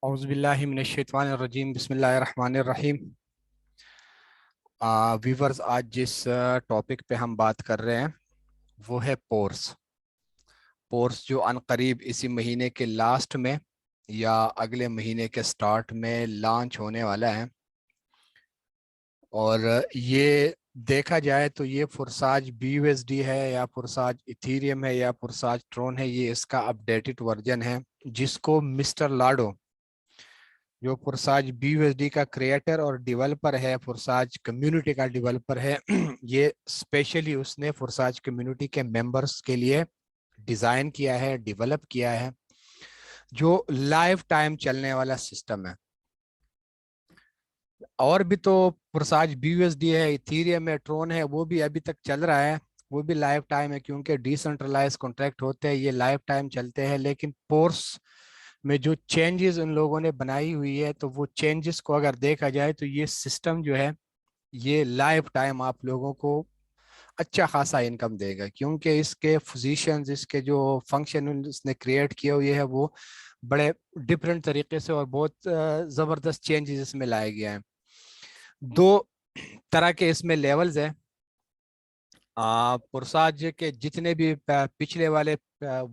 اعوذ باللہ من الشیطان الرجیم بسم اللہ الرحمن الرحیم۔ ویورز، آج جس ٹاپک پہ ہم بات کر رہے ہیں وہ ہے پورس جو ان قریب اسی مہینے کے لاسٹ میں یا اگلے مہینے کے سٹارٹ میں لانچ ہونے والا ہے۔ اور یہ دیکھا جائے تو یہ فورساج بی یو ایس ڈی ہے یا فورساج ایتھیریم ہے یا فورساج ٹرون ہے، یہ اس کا اپڈیٹڈ ورژن ہے جس کو مسٹر لاڈو جو فورساج بی یو ایس ڈی کا کریٹر اور ڈیولپر ہے، فورساج کمیونٹی کا ڈیولپر ہے، یہ اسپیشلی اس نے فورساج کمیونٹی کے ممبرس کے لیے ڈیزائن کیا ہے، ڈیولپ کیا ہے، جو لائف ٹائم چلنے والا سسٹم ہے۔ اور بھی تو فورساج بی یو ایس ڈی ہے، ایتھیریم ہے، ٹرون ہے، وہ بھی ابھی تک چل رہا ہے، وہ بھی لائف ٹائم ہے کیونکہ ڈیسنٹرلائز کانٹریکٹ ہوتے ہیں، یہ لائف ٹائم چلتے ہیں۔ لیکن پورس میں جو چینجز ان لوگوں نے بنائی ہوئی ہے تو وہ چینجز کو اگر دیکھا جائے تو یہ سسٹم جو ہے یہ لائف ٹائم آپ لوگوں کو اچھا خاصا انکم دے گا، کیونکہ اس کے فزیشنز، اس کے جو فنکشن اس نے کریٹ کیے ہوئے ہے وہ بڑے ڈفرینٹ طریقے سے اور بہت زبردست چینجز اس میں لائے گیا ہیں۔ دو طرح کے اس میں لیولز ہیں۔ فورساج کے جتنے بھی پچھلے والے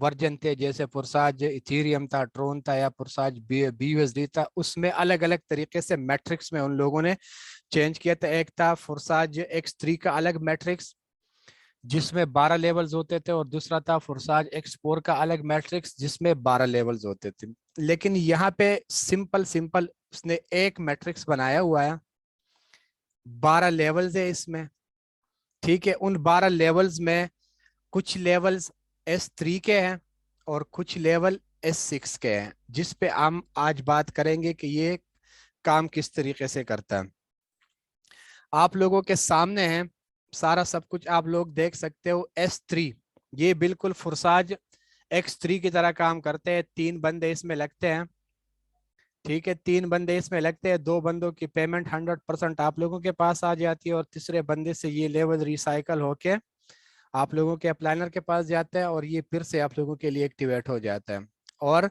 ورژن تھے، جیسے فورساج ایتھیریم تھا، ٹرون تھا یا فورساج بی یو ایس ڈی تھا، اس میں الگ الگ طریقے سے میٹرکس میں ان لوگوں نے چینج کیا تھا۔ ایک تھا فورساج ایکس 3 کا الگ میٹرکس جس میں 12 لیولز ہوتے تھے، اور دوسرا تھا فورساج ایکس 4 کا الگ میٹرکس جس میں 12 لیولز ہوتے تھے۔ لیکن یہاں پہ سمپل اس نے ایک میٹرکس بنایا ہوا ہے، 12 لیولز ہے اس میں، ٹھیک ہے۔ ان 12 لیولز میں کچھ لیولز S3 کے ہیں اور کچھ لیول S6 کے ہیں، جس پہ ہم آج بات کریں گے کہ یہ کام کس طریقے سے کرتا ہے۔ آپ لوگوں کے سامنے ہیں سارا سب کچھ، آپ لوگ دیکھ سکتے ہو۔ S3 یہ بالکل فورساج X3 کی طرح کام کرتے ہیں، 3 بندے اس میں لگتے ہیں، ٹھیک ہے، 3 بندے اس میں لگتے ہیں، 2 بندوں کی پیمنٹ 100% آپ لوگوں کے پاس آ جاتی ہے، اور تیسرے بندے سے یہ لیول ریسائیکل ہو کے آپ لوگوں کے اپلائنر کے پاس جاتا ہے اور یہ پھر سے آپ لوگوں کے لیے ایکٹیویٹ ہو جاتا ہے۔ اور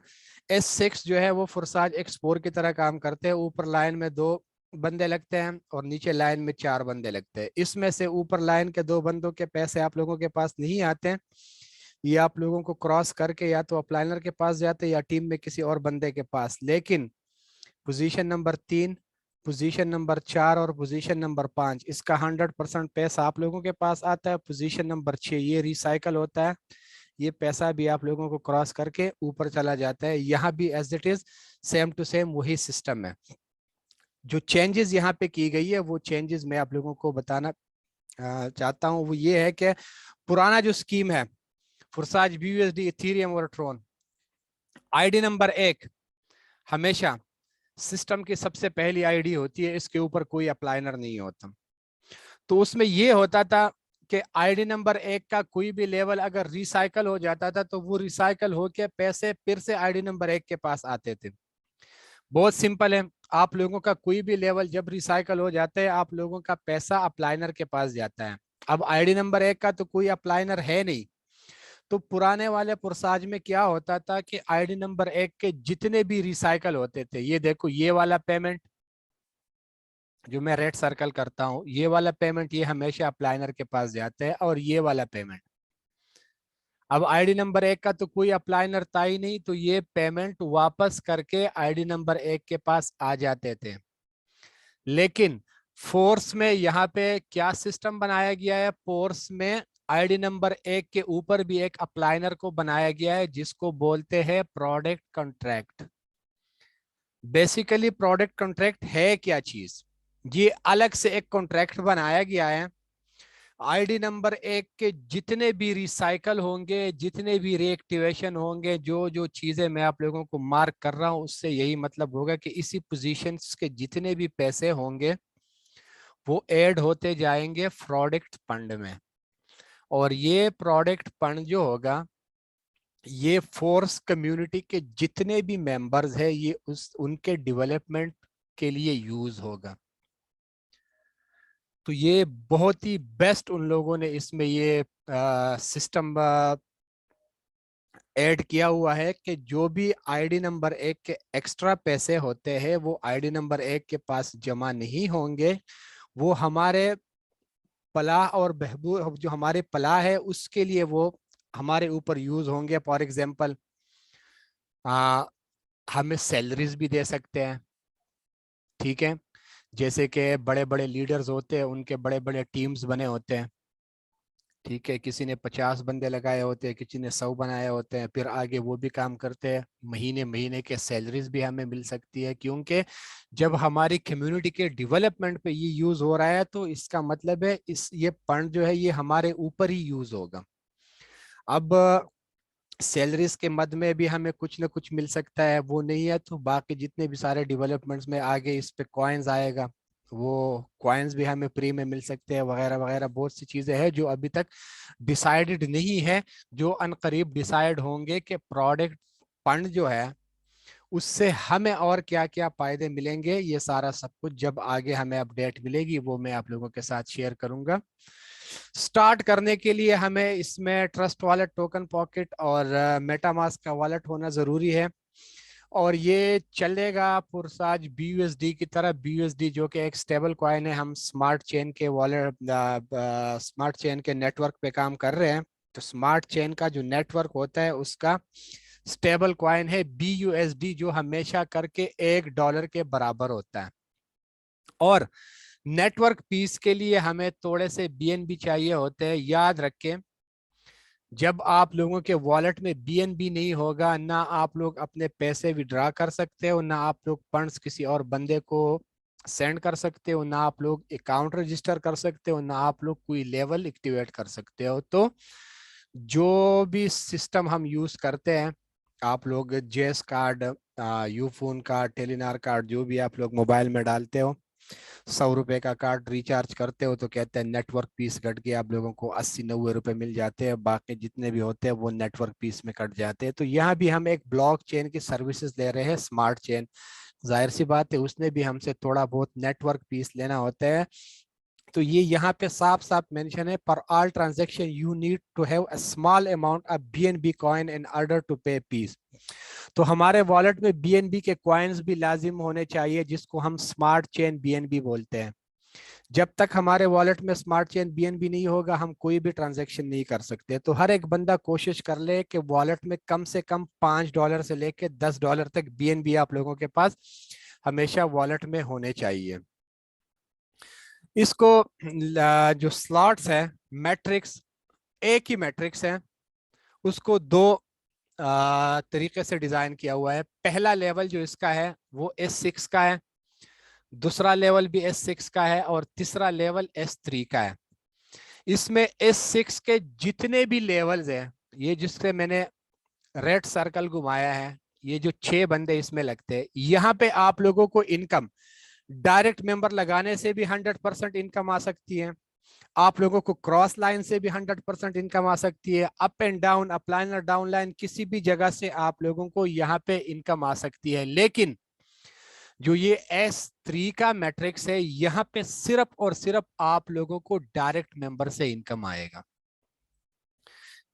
S6 جو ہے وہ فورساج X4 کی طرح کام کرتے ہیں، اوپر لائن میں 2 بندے لگتے ہیں اور نیچے لائن میں 4 بندے لگتے ہیں۔ اس میں سے اوپر لائن کے 2 بندوں کے پیسے آپ لوگوں کے پاس نہیں آتے ہیں، یہ آپ لوگوں کو کراس کر کے یا تو اپلائنر کے پاس جاتے ہیں یا ٹیم میں کسی اور بندے کے پاس۔ لیکن پوزیشن نمبر 3، پوزیشن نمبر 4 اور پوزیشن نمبر 5 اس کا 100% پیسہ آپ لوگوں کے پاس آتا ہے۔ پوزیشن نمبر 6 یہ ریسائیکل ہوتا ہے، یہ پیسہ بھی آپ لوگوں کو کراس کر کے اوپر چلا جاتا ہے۔ یہاں بھی as it is same to same وہی سسٹم ہے۔ جو چینجز یہاں پہ کی گئی ہے وہ چینجز میں آپ لوگوں کو بتانا چاہتا ہوں، وہ یہ ہے کہ پرانا جو سکیم ہے فورساج B U S D, Ethereum اور ٹرون، آئی ڈی نمبر 1 ہمیشہ سسٹم کی سب سے پہلی آئی ڈی ہوتی ہے، اس کے اوپر کوئی اپلائنر نہیں ہوتا۔ تو اس میں یہ ہوتا تھا کہ آئی ڈی نمبر 1 کا کوئی بھی لیول اگر ریسائیکل ہو جاتا تھا تو وہ ریسائیکل ہو کے پیسے پھر سے آئی ڈی نمبر 1 کے پاس آتے تھے۔ بہت سمپل ہے، آپ لوگوں کا کوئی بھی لیول جب ریسائیکل ہو جاتا ہے آپ لوگوں کا پیسہ اپلائنر کے پاس جاتا ہے۔ اب آئی ڈی نمبر 1 کا تو کوئی اپلائنر ہے نہیں، تو پرانے والے پورساج میں کیا ہوتا تھا کہ آئی ڈی نمبر 1 کے جتنے بھی ریسائیکل ہوتے تھے، یہ دیکھو یہ والا پیمنٹ جو میں ریڈ سرکل کرتا ہوں، یہ والا پیمنٹ یہ ہمیشہ اپلائنر کے پاس جاتا ہے، اور یہ والا پیمنٹ اب آئی ڈی نمبر 1 کا تو کوئی اپلائنر تھا ہی نہیں، تو یہ پیمنٹ واپس کر کے آئی ڈی نمبر 1 کے پاس آ جاتے تھے۔ لیکن فورس میں یہاں پہ کیا سسٹم بنایا گیا ہے، فورس میں آئی ڈی نمبر 1 کے اوپر بھی ایک اپلائنر کو بنایا گیا ہے جس کو بولتے ہیں product contract. Basically product contract ہے کیا چیز، یہ الگ سے ایک کنٹریکٹ بنایا گیا ہے۔ آئی ڈی نمبر 1 کے جتنے بھی ریسائیکل ہوں گے، جتنے بھی ری ایکٹیویشن ہوں گے، جو چیزیں میں آپ لوگوں کو مارک کر رہا ہوں اس سے یہی مطلب ہوگا کہ اسی پوزیشنز کے جتنے بھی پیسے ہوں گے وہ ایڈ ہوتے جائیں گے پروڈکٹ فنڈ میں، اور یہ پروڈکٹ فنڈ جو ہوگا یہ فورس کمیونٹی کے جتنے بھی ممبرز ہیں یہ ان کے ڈیولپمنٹ کے لیے یوز ہوگا۔ تو یہ بہت ہی بیسٹ ان لوگوں نے اس میں یہ سسٹم ऐड किया हुआ है कि जो भी आईडी नंबर 1 के एक्स्ट्रा पैसे होते हैं वो आईडी नंबर 1 के पास जमा नहीं होंगे, वो हमारे पलाह और बहबूद, जो हमारे पलाह है उसके लिए वो हमारे ऊपर यूज होंगे। फॉर एग्जांपल हमें सैलरीज भी दे सकते हैं, ठीक है, जैसे कि बड़े बड़े लीडर्स होते हैं उनके बड़े बड़े टीम्स बने होते हैं, ठीक है, किसी ने 50 बंदे लगाए होते हैं, किसी ने 100 बनाए होते हैं, फिर आगे वो भी काम करते हैं, महीने महीने के सैलरीज भी हमें मिल सकती है, क्योंकि जब हमारी कम्युनिटी के डेवलपमेंट पे ये यूज हो रहा है तो इसका मतलब है इस ये फंड जो है ये हमारे ऊपर ही यूज होगा। अब सैलरीज के मद में भी हमें कुछ ना कुछ मिल सकता है, वो नहीं है तो बाकी जितने भी सारे डेवलपमेंट्स में आगे इस पे कॉइन्स आएगा, वो कॉइन्स भी हमें फ्री में मिल सकते हैं, वगैरह वगैरह बहुत सी चीजें हैं जो अभी तक डिसाइडेड नहीं है, जो अनकरीब डिसाइड होंगे कि प्रोडक्ट फंड जो है उससे हमें और क्या क्या फायदे मिलेंगे। ये सारा सब कुछ जब आगे हमें अपडेट मिलेगी वो मैं आप लोगों के साथ शेयर करूंगा। स्टार्ट करने के लिए हमें इसमें ट्रस्ट वॉलेट, टोकन पॉकेट और मेटामास्क का वॉलेट होना जरूरी है, और ये चलेगा पुरसाज BUSD की तरह। BUSD जो कि एक स्टेबल कॉइन है, हम स्मार्ट चेन के वॉलेट, स्मार्ट चेन के नेटवर्क पे काम कर रहे हैं, तो स्मार्ट चेन का जो नेटवर्क होता है उसका स्टेबल कॉइन है BUSD, जो हमेशा करके $1 के बराबर होता है। और नेटवर्क पीस के लिए हमें थोड़े से BNB चाहिए होते हैं। याद रखें, जब आप लोगों के वॉलेट में BNB नहीं होगा, ना आप लोग अपने पैसे विड्रा कर सकते हो, ना आप लोग फंड्स किसी और बंदे को सेंड कर सकते हो, ना आप लोग अकाउंट रजिस्टर कर सकते हो, ना आप लोग कोई लेवल एक्टिवेट कर सकते हो। तो जो भी सिस्टम हम यूज करते हैं, आप लोग जेस card, Ufone card, Telenor card, जो भी आप लोग मोबाइल में डालते हो, 100 रुपए का कार्ड रिचार्ज करते हो तो कहते हैं नेटवर्क पीस कट के आप लोगों को 80-90 रुपए मिल जाते हैं, बाकी जितने भी होते हैं वो नेटवर्क पीस में कट जाते हैं। तो यहाँ भी हम एक ब्लॉक चेन की सर्विसेज दे रहे हैं, स्मार्ट चेन, जाहिर सी बात है उसने भी हमसे थोड़ा बहुत नेटवर्क पीस लेना होता है। तो ये यहाँ पे साफ साफ मेंशन है, for all transaction you need to have a small amount of BNB coin in order to pay fees. तो हमारे वॉलेट में BNB के कॉइन्स भी लाजिम होने चाहिए, जिसको हम स्मार्ट चेन BNB बोलते हैं। जब तक हमारे वॉलेट में स्मार्ट चेन BNB नहीं होगा हम कोई भी ट्रांजैक्शन नहीं कर सकते। तो हर एक बंदा कोशिश कर ले कि वॉलेट में कम से कम $5 से लेके $10 तक BNB आप लोगों के पास हमेशा वॉलेट में होने चाहिए। इसको जो स्लॉट्स है, मैट्रिक्स, एक ही मैट्रिक्स है, उसको दो तरीके से डिजाइन किया हुआ है। पहला लेवल जो इसका है वो S6 का है, दूसरा लेवल भी S6 का है, और तीसरा लेवल S3 का है। इसमें S6 के जितने भी लेवल्स हैं, ये जिससे मैंने रेड सर्कल घुमाया है, ये जो 6 बंदे इसमें लगते हैं, यहाँ पे आप लोगों को इनकम डायरेक्ट मेंबर लगाने से भी 100% इनकम आ सकती है, आप लोगों को क्रॉस लाइन से भी 100% इनकम आ सकती है, up and down, up line और डाउन लाइन, किसी भी जगह से आप लोगों को यहाँ पे इनकम आ सकती है। लेकिन जो ये S3 का मैट्रिक्स है, यहाँ पे सिर्फ और सिर्फ आप लोगों को डायरेक्ट मेंबर से इनकम आएगा।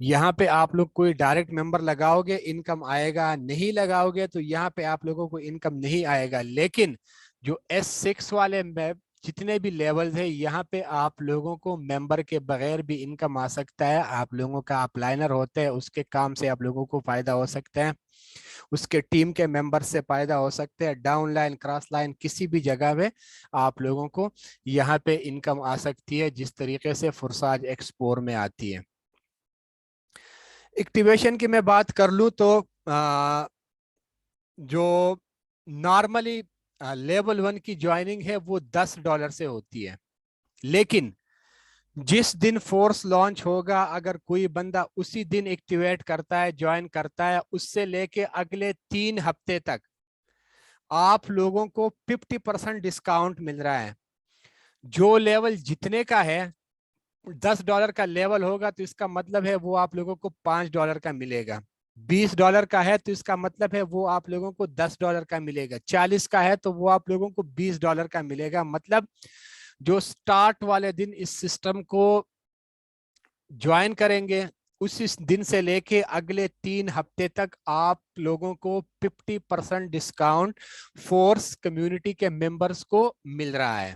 यहाँ पे आप लोग कोई डायरेक्ट मेंबर लगाओगे इनकम आएगा, नहीं लगाओगे तो यहाँ पे आप लोगों को इनकम नहीं आएगा। लेकिन जो S6 वाले जितने भी लेवल्स है, यहाँ पे आप लोगों को मेंबर के बगैर भी इनकम आ सकता है। आप लोगों का अपलाइनर होता है, उसके काम से आप लोगों को फायदा हो सकता है, उसके टीम के मेंबर से फायदा हो सकते हैं, डाउन लाइन, क्रॉस लाइन, किसी भी जगह में आप लोगों को यहाँ पे इनकम आ सकती है, जिस तरीके से फुरसाज एक्सपोर में आती है। एक्टिवेशन की मैं बात कर लूं तो जो नॉर्मली लेवल 1 की ज्वाइनिंग है वो $10 से होती है, लेकिन जिस दिन फोर्स लॉन्च होगा अगर कोई बंदा उसी दिन एक्टिवेट करता है, ज्वाइन करता है, उससे लेके अगले 3 हफ्ते तक आप लोगों को 50% डिस्काउंट मिल रहा है। जो लेवल जितने का है, $10 का लेवल होगा तो इसका मतलब है वो आप लोगों को $5 का मिलेगा, $20 का है तो इसका मतलब है वो आप लोगों को $10 का मिलेगा, 40 का है तो वो आप लोगों को $20 का मिलेगा। मतलब जो स्टार्ट वाले दिन इस सिस्टम को ज्वाइन करेंगे, उस दिन से लेके अगले 3 हफ्ते तक आप लोगों को 50% डिस्काउंट फोर्स कम्युनिटी के मेंबर्स को मिल रहा है।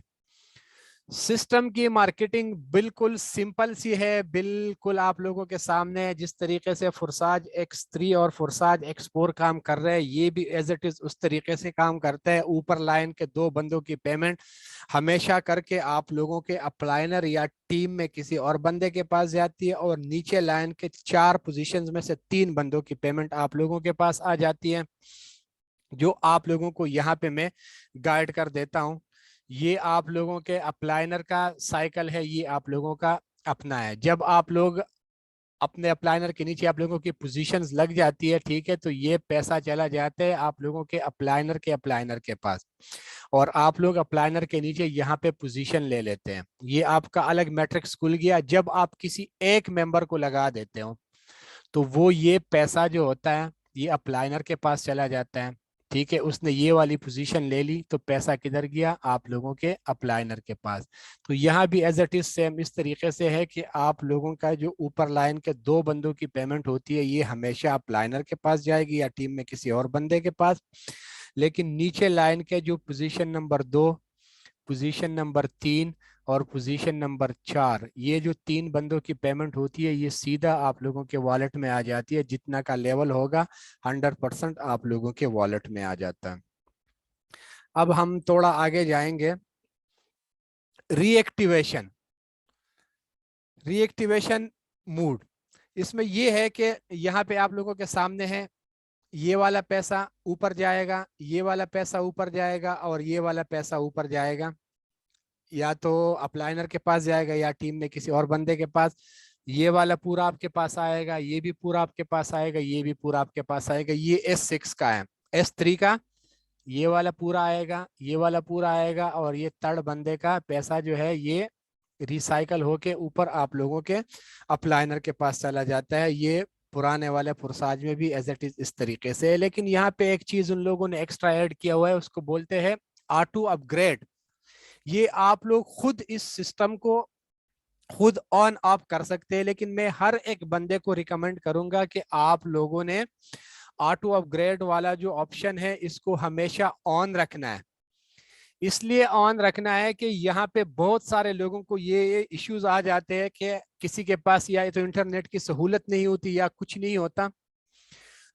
सिस्टम की मार्केटिंग बिल्कुल सिंपल सी है, बिल्कुल आप लोगों के सामने है। जिस तरीके से फुरसाज X3 और फुरसाज X4 काम कर रहे हैं, ये भी एज इट इज उस तरीके से काम करता है। ऊपर लाइन के 2 बंदों की पेमेंट हमेशा करके आप लोगों के अपलाइनर या टीम में किसी और बंदे के पास जाती है, और नीचे लाइन के 4 पोजीशंस में से 3 बंदों की पेमेंट आप लोगों के पास आ जाती है, जो आप लोगों को यहाँ पे मैं गाइड कर देता हूँ। ये आप लोगों के अप्लाइनर का साइकिल है, ये आप लोगों का अपना है। जब आप लोग अपने अप्लाइनर के नीचे आप लोगों की पोजीशंस लग जाती है, ठीक है, तो ये पैसा चला जाता है आप लोगों के अप्लाइनर के पास, और आप लोग अप्लाइनर के नीचे यहाँ पे पोजीशन ले लेते हैं। ये आपका अलग मैट्रिक्स खुल गया। जब आप किसी एक मेंबर को लगा देते हो तो वो ये पैसा जो होता है ये अप्लाइनर के पास चला जाता है, ठीक है। उसने ये वाली पोजीशन ले ली तो पैसा किधर गया? आप लोगों के अप्लाइनर के पास। तो यहाँ भी एज इट इज सेम इस तरीके से है कि आप लोगों का जो ऊपर लाइन के 2 बंदों की पेमेंट होती है ये हमेशा अप्लाइनर के पास जाएगी या टीम में किसी और बंदे के पास। लेकिन नीचे लाइन के जो पोजीशन नंबर 2, पोजीशन नंबर 3 और पोजीशन नंबर 4, ये जो 3 बंदों की पेमेंट होती है ये सीधा आप लोगों के वॉलेट में आ जाती है। जितना का लेवल होगा 100% आप लोगों के वॉलेट में आ जाता है। अब हम थोड़ा आगे जाएंगे। रीएक्टिवेशन, रीएक्टिवेशन मूड, इसमें ये है कि यहाँ पे आप लोगों के सामने है ये वाला पैसा ऊपर जाएगा, ये वाला पैसा ऊपर जाएगा और ये वाला पैसा ऊपर जाएगा, या तो अप्लाइनर के पास जाएगा या टीम में किसी और बंदे के पास। ये वाला पूरा आपके पास आएगा, ये भी पूरा आपके पास आएगा, ये भी पूरा आपके पास आएगा। ये S6 का है। S3 का ये वाला पूरा आएगा, ये वाला पूरा आएगा, और ये थर्ड बंदे का पैसा जो है ये रिसाइकल होके ऊपर आप लोगों के अप्लाइनर के पास चला जाता है। ये पुराने वाले पुरसाज में भी एज इट इज इस तरीके से है। लेकिन यहाँ पे एक चीज उन लोगों ने एक्स्ट्रा ऐड किया हुआ है, उसको बोलते हैं ऑटो अपग्रेड। ये आप लोग खुद इस सिस्टम को खुद ऑन ऑफ कर सकते हैं, लेकिन मैं हर एक बंदे को रिकमेंड करूंगा कि आप लोगों ने ऑटो अपग्रेड वाला जो ऑप्शन है इसको हमेशा ऑन रखना है। इसलिए ऑन रखना है कि यहाँ पे बहुत सारे लोगों को ये इश्यूज आ जाते हैं कि किसी के पास या तो इंटरनेट की सहूलत नहीं होती या कुछ नहीं होता,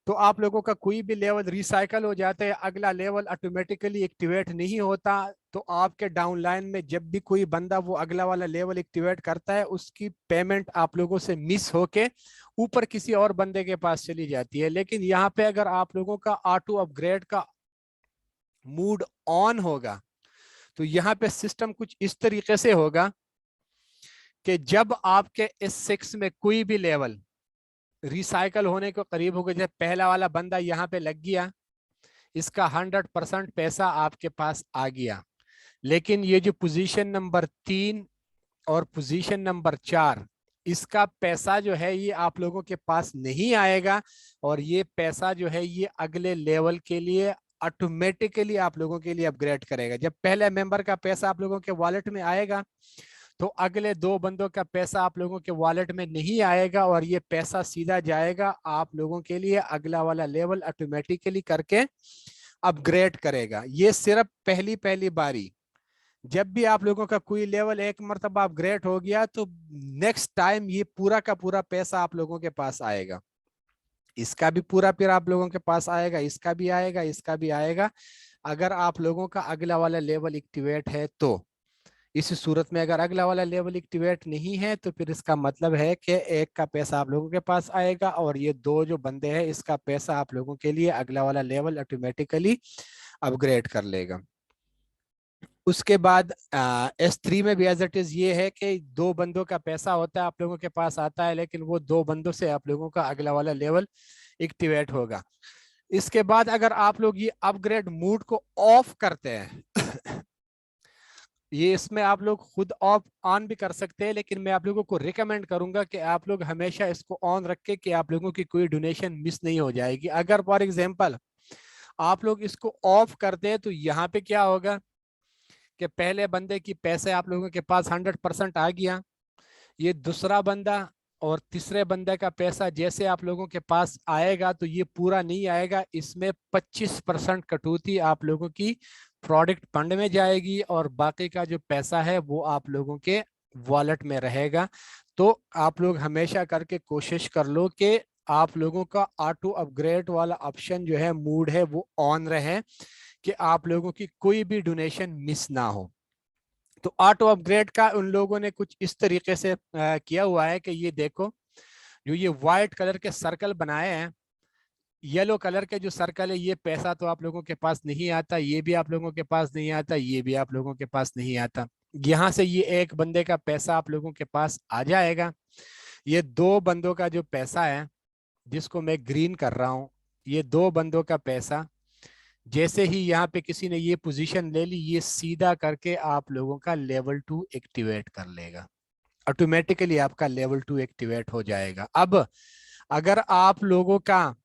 तो आप लोगों का कोई भी लेवल रिसाइकल हो जाता है, अगला लेवल ऑटोमेटिकली एक्टिवेट नहीं होता। तो आपके डाउनलाइन में जब भी कोई बंदा वो अगला वाला लेवल एक्टिवेट करता है उसकी पेमेंट आप लोगों से मिस होके ऊपर किसी और बंदे के पास चली जाती है। लेकिन यहाँ पे अगर आप लोगों का ऑटो अपग्रेड का मूड ऑन होगा तो यहाँ पे सिस्टम कुछ इस तरीके से होगा कि जब आपके S6 में कोई भी लेवल रिसाइकल होने को करीब हो गया, जब पहला वाला बंदा यहाँ पे लग गया, इसका 100% पैसा आपके पास आ गया। लेकिन ये जो पोजीशन नंबर 3 और पोजीशन नंबर 4, इसका पैसा जो है ये आप लोगों के पास नहीं आएगा, और ये पैसा जो है ये अगले लेवल के लिए ऑटोमेटिकली आप लोगों के लिए अपग्रेड करेगा। जब पहले मेंबर का पैसा आप लोगों के वॉलेट में आएगा तो अगले 2 बंदों का पैसा आप लोगों के वॉलेट में नहीं आएगा, और ये पैसा सीधा जाएगा आप लोगों के लिए अगला वाला लेवल ऑटोमेटिकली करके अपग्रेड करेगा। ये सिर्फ पहली पहली बारी, जब भी आप लोगों का कोई लेवल एक मर्तबा अपग्रेड हो गया तो नेक्स्ट टाइम ये पूरा का पूरा पैसा आप लोगों के पास आएगा। इसका भी पूरा फिर आप लोगों के पास आएगा, इसका भी आएगा, इसका भी आएगा, अगर आप लोगों का अगला वाला लेवल एक्टिवेट है तो। इस सूरत में अगर अगला वाला लेवल एक्टिवेट नहीं है तो फिर इसका मतलब है कि एक का पैसा आप लोगों के पास आएगा, और ये 2 जो बंदे हैं इसका पैसा आप लोगों के लिए अगला वाला लेवल ऑटोमेटिकली अपग्रेड कर लेगा। उसके बाद S3 में भी एज इट इज ये है कि 2 बंदों का पैसा होता है आप लोगों के पास आता है, लेकिन वो 2 बंदों से आप लोगों का अगला वाला लेवल एक्टिवेट होगा। इसके बाद अगर आप लोग ये अपग्रेड मूड को ऑफ करते हैं ये इसमें आप लोग खुद ऑफ ऑन भी कर सकते हैं, लेकिन मैं आप लोगों को रिकमेंड करूंगा कि आप लोग हमेशा इसको ऑन रखें कि आप लोगों की कोई डोनेशन मिस नहीं हो जाएगी। अगर फॉर एग्जांपल आप लोग इसको ऑफ करते हैं तो यहाँ पे क्या होगा कि पहले बंदे की पैसे आप लोगों के पास 100% आ गया, ये दूसरा बंदा और तीसरे बंदे का पैसा जैसे आप लोगों के पास आएगा तो ये पूरा नहीं आएगा, इसमें 25% कटौती आप लोगों की प्रोडक्ट फंड में जाएगी और बाकी का जो पैसा है वो आप लोगों के वॉलेट में रहेगा। तो आप लोग हमेशा करके कोशिश कर लो कि आप लोगों का ऑटो अपग्रेड वाला ऑप्शन जो है, मूड है, वो ऑन रहे कि आप लोगों की कोई भी डोनेशन मिस ना हो। तो ऑटो अपग्रेड का उन लोगों ने कुछ इस तरीके से किया हुआ है कि ये देखो, जो ये व्हाइट कलर के सर्कल बनाए हैं, येलो कलर के जो सर्कल है, ये पैसा तो आप लोगों के पास नहीं आता, ये भी आप लोगों के पास नहीं आता, ये भी आप लोगों के पास नहीं आता। यहाँ से ये एक बंदे का पैसा आप लोगों के पास आ जाएगा। ये दो बंदों का जो पैसा है जिसको मैं ग्रीन कर रहा हूँ, ये दो बंदों का पैसा जैसे ही यहाँ पे किसी ने ये पोजीशन ले ली, ये सीधा करके आप लोगों का लेवल 2 एक्टिवेट कर लेगा, ऑटोमेटिकली आपका लेवल 2 एक्टिवेट हो जाएगा। अब अगर आप लोगों का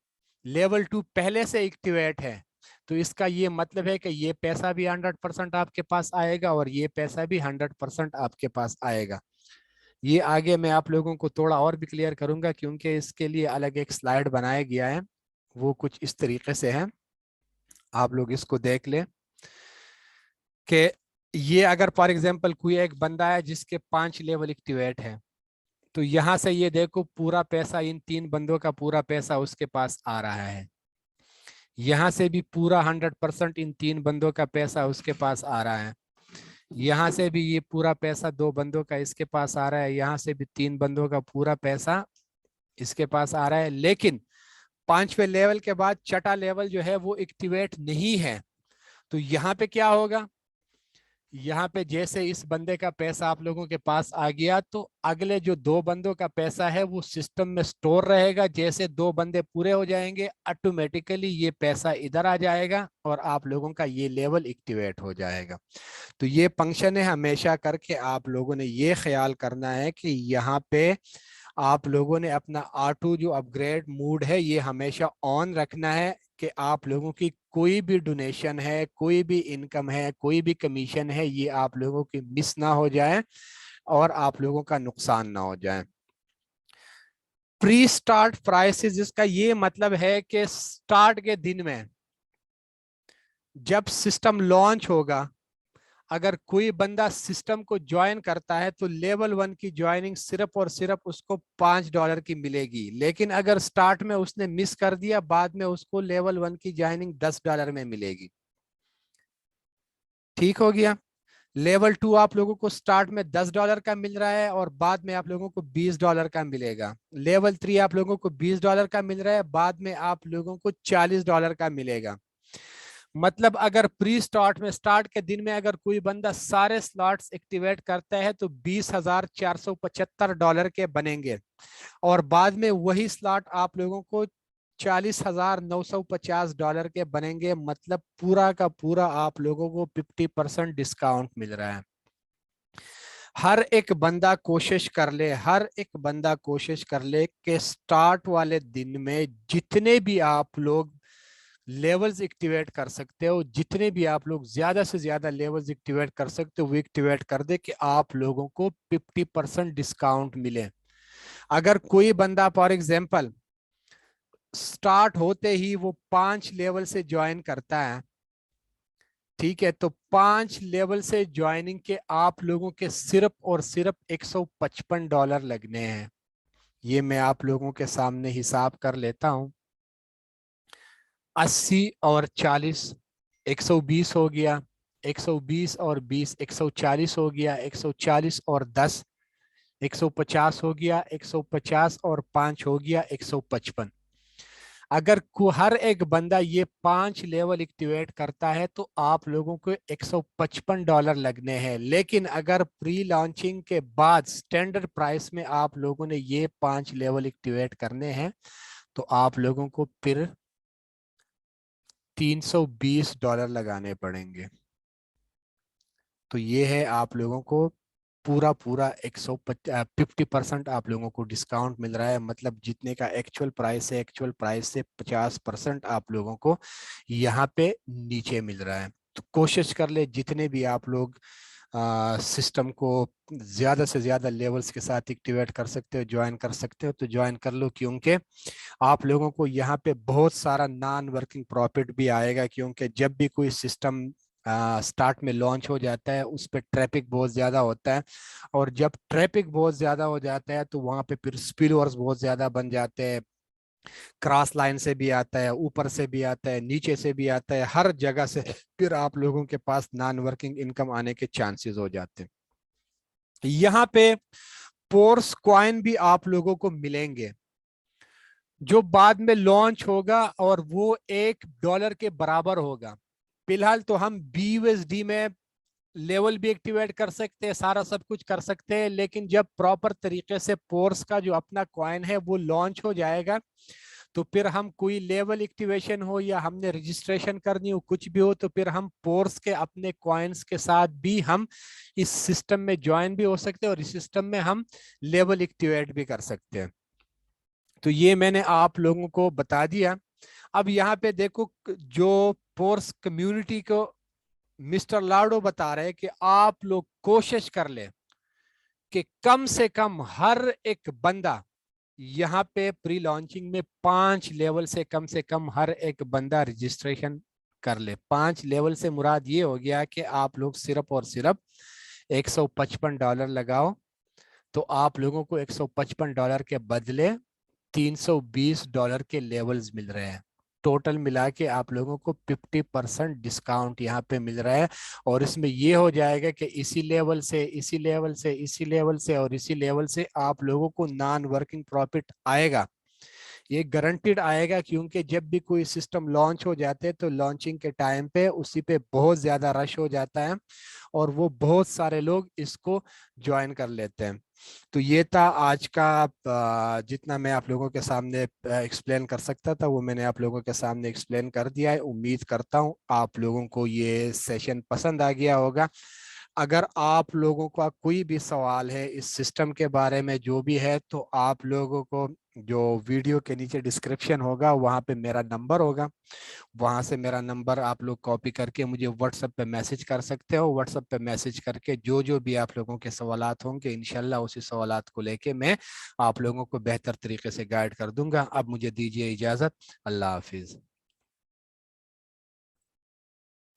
लेवल 2 पहले से एक्टिवेट है तो इसका ये मतलब है कि ये पैसा भी 100% आपके पास आएगा और ये पैसा भी 100% आपके पास आएगा। ये आगे मैं आप लोगों को थोड़ा और भी क्लियर करूंगा क्योंकि इसके लिए अलग एक स्लाइड बनाया गया है, वो कुछ इस तरीके से है, आप लोग इसको देख लें कि ये अगर फॉर एग्जांपल कोई एक बंदा है जिसके 5 लेवल एक्टिवेट है, तो यहां से ये देखो पूरा पैसा, इन 3 बंदों का पूरा पैसा उसके पास आ रहा है। यहाँ से भी पूरा 100% इन 3 बंदों का पैसा उसके पास आ रहा है। यहाँ से भी ये पूरा पैसा 2 बंदों का इसके पास आ रहा है। यहाँ से भी 3 बंदों का पूरा पैसा इसके पास आ रहा है। लेकिन 5वें लेवल के बाद छठा लेवल जो है वो एक्टिवेट नहीं है। तो यहाँ पे क्या होगा, यहाँ पे जैसे इस बंदे का पैसा आप लोगों के पास आ गया तो अगले जो 2 बंदों का पैसा है वो सिस्टम में स्टोर रहेगा। जैसे 2 बंदे पूरे हो जाएंगे ऑटोमेटिकली ये पैसा इधर आ जाएगा और आप लोगों का ये लेवल एक्टिवेट हो जाएगा। तो ये फंक्शन है, हमेशा करके आप लोगों ने ये ख्याल करना है कि यहाँ पे आप लोगों ने अपना ऑटो जो अपग्रेड मूड है ये हमेशा ऑन रखना है कि आप लोगों की कोई भी डोनेशन है, कोई भी इनकम है, कोई भी कमीशन है, ये आप लोगों की मिस ना हो जाए और आप लोगों का नुकसान ना हो जाए। प्री स्टार्ट प्राइसेस, जिसका ये मतलब है कि स्टार्ट के दिन में जब सिस्टम लॉन्च होगा, अगर कोई बंदा सिस्टम को ज्वाइन करता है तो लेवल 1 की ज्वाइनिंग सिर्फ और सिर्फ उसको $5 की मिलेगी। लेकिन अगर स्टार्ट में उसने मिस कर दिया, बाद में उसको लेवल 1 की ज्वाइनिंग $10 में मिलेगी। ठीक हो गया। लेवल 2 आप लोगों को स्टार्ट में $10 का मिल रहा है और बाद में आप लोगों को $20 का मिलेगा। लेवल 3 आप लोगों को $20 का मिल रहा है, बाद में आप लोगों को $40 का मिलेगा। मतलब अगर प्री स्टार्ट में, स्टार्ट के दिन में अगर कोई बंदा सारे स्लॉट्स एक्टिवेट करता है तो $20,475 के बनेंगे और बाद में वही स्लॉट आप लोगों को $40,950 के बनेंगे। मतलब पूरा का पूरा आप लोगों को 50% डिस्काउंट मिल रहा है। हर एक बंदा कोशिश कर ले, हर एक बंदा कोशिश कर ले कि स्टार्ट वाले दिन में जितने भी आप लोग लेवल्स एक्टिवेट कर सकते हो, जितने भी आप लोग ज्यादा से ज्यादा लेवल्स एक्टिवेट कर सकते हो वो एक्टिवेट कर दे कि आप लोगों को 50% डिस्काउंट मिले। अगर कोई बंदा फॉर एग्जांपल स्टार्ट होते ही वो 5 लेवल से ज्वाइन करता है, ठीक है, तो 5 लेवल से ज्वाइनिंग के आप लोगों के सिर्फ और सिर्फ $155 लगने हैं। ये मैं आप लोगों के सामने हिसाब कर लेता हूं। 80 और 40 120 हो गया, 120 और 20 140 हो गया, 140 और 10 150 हो गया, 150 और 5 हो गया 155। अगर हर एक बंदा ये 5 लेवल एक्टिवेट करता है तो आप लोगों को $155 लगने हैं। लेकिन अगर प्री लॉन्चिंग के बाद स्टैंडर्ड प्राइस में आप लोगों ने ये 5 लेवल एक्टिवेट करने हैं तो आप लोगों को फिर $320 लगाने पड़ेंगे। तो ये है आप लोगों को पूरा पूरा 50% आप लोगों को डिस्काउंट मिल रहा है। मतलब जितने का एक्चुअल प्राइस है, एक्चुअल प्राइस से 50% आप लोगों को यहाँ पे नीचे मिल रहा है। तो कोशिश कर ले जितने भी आप लोग सिस्टम को ज़्यादा से ज़्यादा लेवल्स के साथ एक्टिवेट कर सकते हो, ज्वाइन कर सकते हो तो ज्वाइन कर लो, क्योंकि आप लोगों को यहाँ पे बहुत सारा नॉन वर्किंग प्रॉफिट भी आएगा, क्योंकि जब भी कोई सिस्टम स्टार्ट में लॉन्च हो जाता है उस पर ट्रैफिक बहुत ज़्यादा होता है, और जब ट्रैफिक बहुत ज़्यादा हो जाता है तो वहाँ पे फिर स्पिल ओवर्स बहुत ज़्यादा बन जाते हैं। क्रॉस लाइन से भी आता है, ऊपर से भी आता है, नीचे से भी आता है, हर जगह से फिर आप लोगों के पास नॉन वर्किंग इनकम आने के चांसेस हो जाते हैं। यहाँ पे पोर्स कॉइन भी आप लोगों को मिलेंगे जो बाद में लॉन्च होगा, और वो $1 के बराबर होगा। फिलहाल तो हम BUSD में लेवल भी एक्टिवेट कर सकते हैं, सारा सब कुछ कर सकते हैं, लेकिन जब प्रॉपर तरीके से पोर्स का जो अपना कॉइन है वो लॉन्च हो जाएगा तो फिर हम कोई लेवल एक्टिवेशन हो या हमने रजिस्ट्रेशन करनी हो, कुछ भी हो, तो फिर हम पोर्स के अपने कॉइन्स के साथ भी हम इस सिस्टम में ज्वाइन भी हो सकते हैं और इस सिस्टम में हम लेवल एक्टिवेट भी कर सकते हैं। तो ये मैंने आप लोगों को बता दिया। अब यहाँ पे देखो, जो पोर्स कम्युनिटी को मिस्टर लाडो बता रहे हैं कि आप लोग कोशिश कर ले कि कम से कम हर एक बंदा यहाँ पे प्री लॉन्चिंग में 5 लेवल से कम हर एक बंदा रजिस्ट्रेशन कर ले। 5 लेवल से मुराद ये हो गया कि आप लोग सिर्फ और सिर्फ $155 लगाओ तो आप लोगों को $155 के बदले $320 के लेवल्स मिल रहे हैं। टोटल मिला के आप लोगों को 50% डिस्काउंट यहाँ पे मिल रहा है, और इसमें ये हो जाएगा कि इसी लेवल से, इसी लेवल से, इसी लेवल से और इसी लेवल से आप लोगों को नॉन वर्किंग प्रॉफिट आएगा। ये गारंटीड आएगा, क्योंकि जब भी कोई सिस्टम लॉन्च हो जाते हैं तो लॉन्चिंग के टाइम पे उसी पे बहुत ज्यादा रश हो जाता है और वो बहुत सारे लोग इसको ज्वाइन कर लेते हैं। तो ये था आज का जितना मैं आप लोगों के सामने एक्सप्लेन कर सकता था वो मैंने आप लोगों के सामने एक्सप्लेन कर दिया है। उम्मीद करता हूँ आप लोगों को ये सेशन पसंद आ गया होगा। अगर आप लोगों का कोई भी सवाल है इस सिस्टम के बारे में जो भी है, तो आप लोगों को जो वीडियो के नीचे डिस्क्रिप्शन होगा वहाँ पे मेरा नंबर होगा, वहाँ से मेरा नंबर आप लोग कॉपी करके मुझे व्हाट्सएप पे मैसेज कर सकते हो। व्हाट्सएप पे मैसेज करके जो जो भी आप लोगों के सवालात होंगे इंशाल्लाह उसी सवालात को लेके मैं आप लोगों को बेहतर तरीके से गाइड कर दूंगा। अब मुझे दीजिए इजाज़त। अल्लाह हाफिज़।